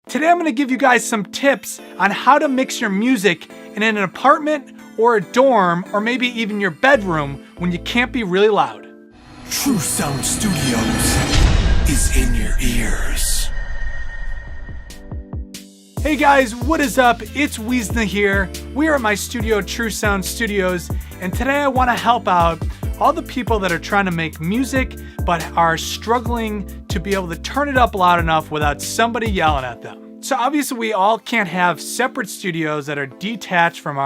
Today I'm going to give you guys some tips on how to mix your music in an apartment or a dorm or maybe even your bedroom when you can't be really loud. True Sound Studios is in your ears. Hey guys, what is up? It's Weezna here. We are at my studio, True Sound Studios, and today I want to help out all the people that are trying to make music but are struggling to be able to turn it up loud enough without somebody yelling at them. So obviously we all can't have separate studios that are detached from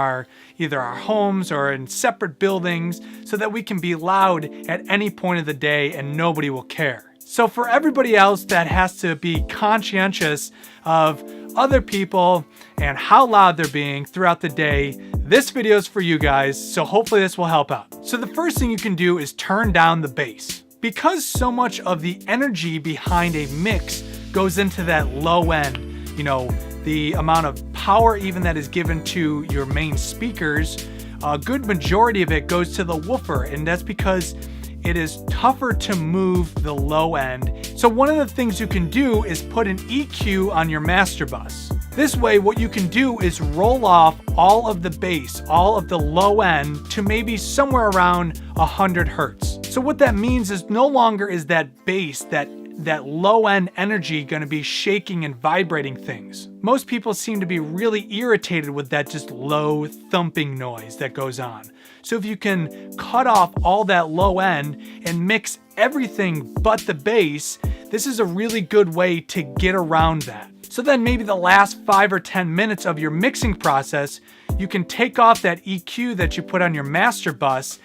either our homes or in separate buildings so that we can be loud at any point of the day and nobody will care. So for everybody else that has to be conscientious of other people and how loud they're being throughout the day, this video is for you guys, so hopefully this will help out. So the first thing you can do is turn down the bass. Because so much of the energy behind a mix goes into that low end, the amount of power even that is given to your main speakers, a good majority of it goes to the woofer, and that's because it is tougher to move the low end. So one of the things you can do is put an EQ on your master bus. This way, what you can do is roll off all of the bass, all of the low end to maybe somewhere around 100 hertz. So what that means is no longer is that bass, that low end energy going to be shaking and vibrating things. Most people seem to be really irritated with that just low thumping noise that goes on. So if you can cut off all that low end and mix everything but the bass, this is a really good way to get around that. So then maybe the last 5 or 10 minutes of your mixing process, you can take off that EQ that you put on your master bus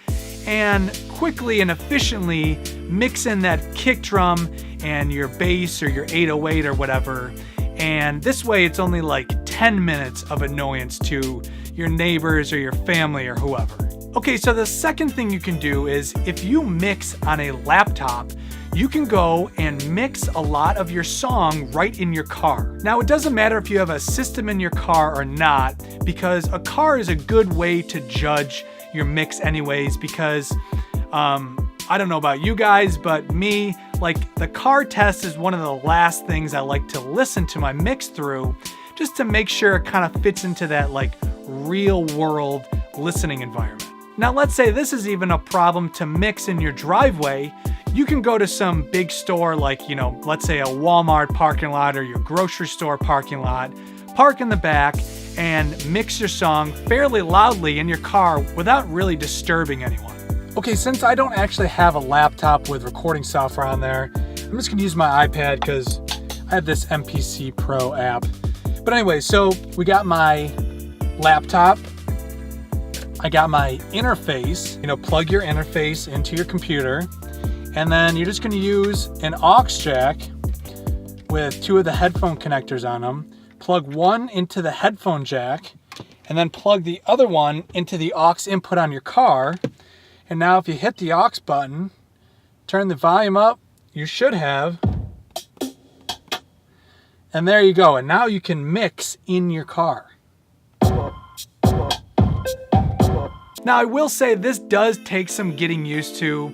and quickly and efficiently mix in that kick drum and your bass or your 808 or whatever. And this way it's only like 10 minutes of annoyance to your neighbors or your family or whoever. Okay, so the second thing you can do is if you mix on a laptop, you can go and mix a lot of your song right in your car. Now, it doesn't matter if you have a system in your car or not, because a car is a good way to judge your mix anyways, because I don't know about you guys, but me, like the car test is one of the last things I like to listen to my mix through, just to make sure it kind of fits into that like real world listening environment. Now, let's say this is even a problem to mix in your driveway. You can go to some big store like, let's say a Walmart parking lot or your grocery store parking lot, park in the back and mix your song fairly loudly in your car without really disturbing anyone. Okay, since I don't actually have a laptop with recording software on there, I'm just gonna use my iPad because I have this MPC Pro app. But anyway, so we got my laptop. I got my interface, plug your interface into your computer, and then you're just going to use an aux jack with 2 of the headphone connectors on them, plug one into the headphone jack, and then plug the other one into the aux input on your car. And now if you hit the aux button, turn the volume up, you should have, and there you go. And now you can mix in your car. Now, I will say this does take some getting used to,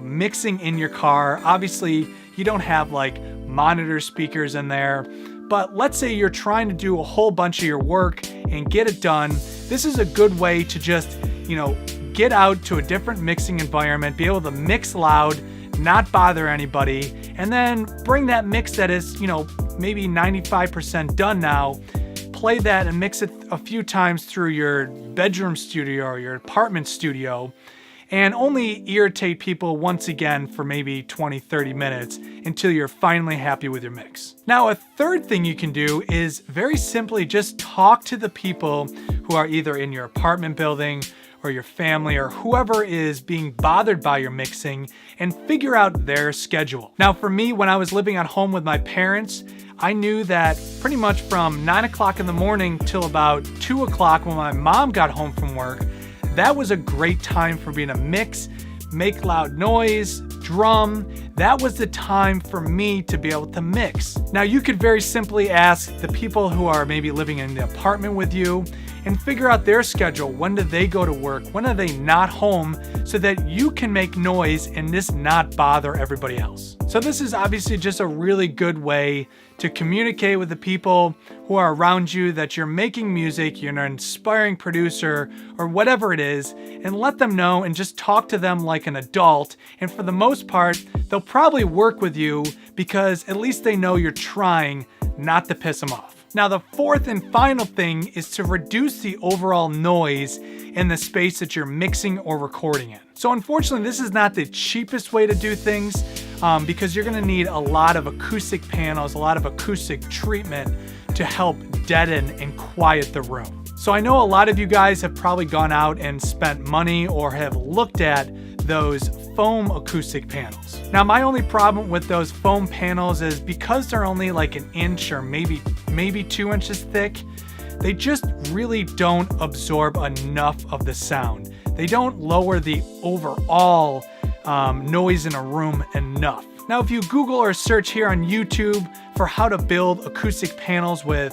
mixing in your car. Obviously, you don't have like monitor speakers in there, but let's say you're trying to do a whole bunch of your work and get it done. This is a good way to just, get out to a different mixing environment, be able to mix loud, not bother anybody, and then bring that mix that is, maybe 95% done now, play that and mix it a few times through your bedroom studio or your apartment studio, and only irritate people once again for maybe 20-30 minutes until you're finally happy with your mix. Now, a third thing you can do is very simply just talk to the people who are either in your apartment building or your family or whoever is being bothered by your mixing and figure out their schedule. Now, for me, when I was living at home with my parents, I knew that pretty much from 9 o'clock in the morning till about 2 o'clock when my mom got home from work, that was a great time for me to mix, make loud noise, drum. That was the time for me to be able to mix. Now, you could very simply ask the people who are maybe living in the apartment with you and figure out their schedule. When do they go to work? When are they not home? So that you can make noise and this not bother everybody else. So this is obviously just a really good way to communicate with the people who are around you that you're making music, you're an inspiring producer, or whatever it is, and let them know and just talk to them like an adult. And for the most part, they'll probably work with you because at least they know you're trying not to piss them off. Now, the fourth and final thing is to reduce the overall noise in the space that you're mixing or recording in. So unfortunately, this is not the cheapest way to do things because you're gonna need a lot of acoustic panels, a lot of acoustic treatment to help deaden and quiet the room. So I know a lot of you guys have probably gone out and spent money or have looked at those foam acoustic panels. Now, my only problem with those foam panels is because they're only like an inch or maybe 2 inches thick, they just really don't absorb enough of the sound. They don't lower the overall noise in a room enough. Now, if you Google or search here on YouTube for how to build acoustic panels with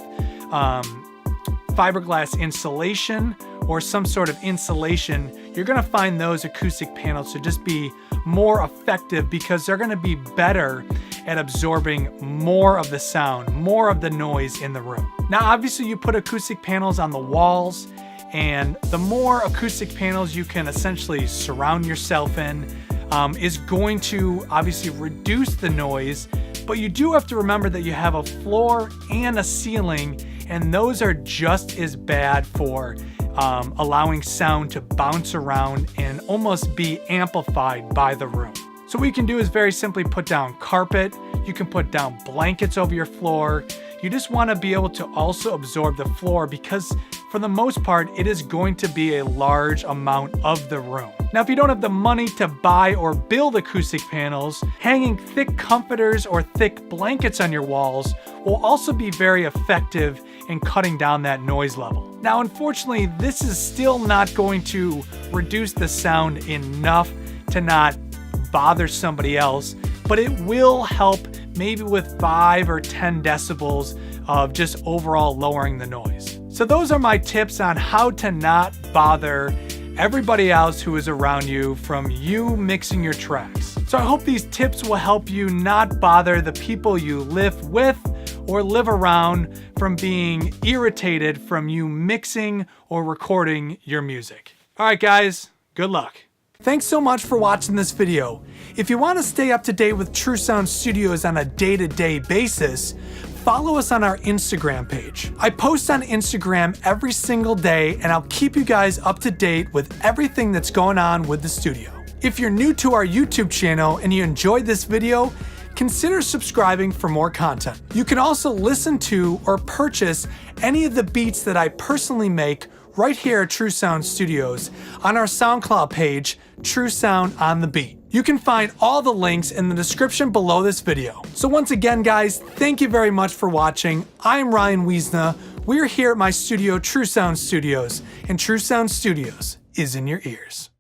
fiberglass insulation or some sort of insulation, you're gonna find those acoustic panels to just be more effective because they're gonna be better at absorbing more of the sound, more of the noise in the room. Now, obviously you put acoustic panels on the walls, and the more acoustic panels you can essentially surround yourself in is going to obviously reduce the noise, but you do have to remember that you have a floor and a ceiling, and those are just as bad for allowing sound to bounce around and almost be amplified by the room. So what you can do is very simply put down carpet. You can put down blankets over your floor. You just want to be able to also absorb the floor because for the most part, it is going to be a large amount of the room. Now, if you don't have the money to buy or build acoustic panels, hanging thick comforters or thick blankets on your walls will also be very effective in cutting down that noise level. Now, unfortunately, this is still not going to reduce the sound enough to not bother somebody else, but it will help maybe with 5 or 10 decibels of just overall lowering the noise. So those are my tips on how to not bother everybody else who is around you from you mixing your tracks. So I hope these tips will help you not bother the people you live with or live around from being irritated from you mixing or recording your music. All right, guys, good luck. Thanks so much for watching this video. If you want to stay up to date with True Sound Studios on a day-to-day basis, follow us on our Instagram page. I post on Instagram every single day, and I'll keep you guys up to date with everything that's going on with the studio. If you're new to our YouTube channel and you enjoyed this video, consider subscribing for more content. You can also listen to or purchase any of the beats that I personally make right here at True Sound Studios on our SoundCloud page, True Sound on the Beat. You can find all the links in the description below this video. So once again, guys, thank you very much for watching. I'm Ryan Weezna. We're here at my studio, True Sound Studios, and True Sound Studios is in your ears.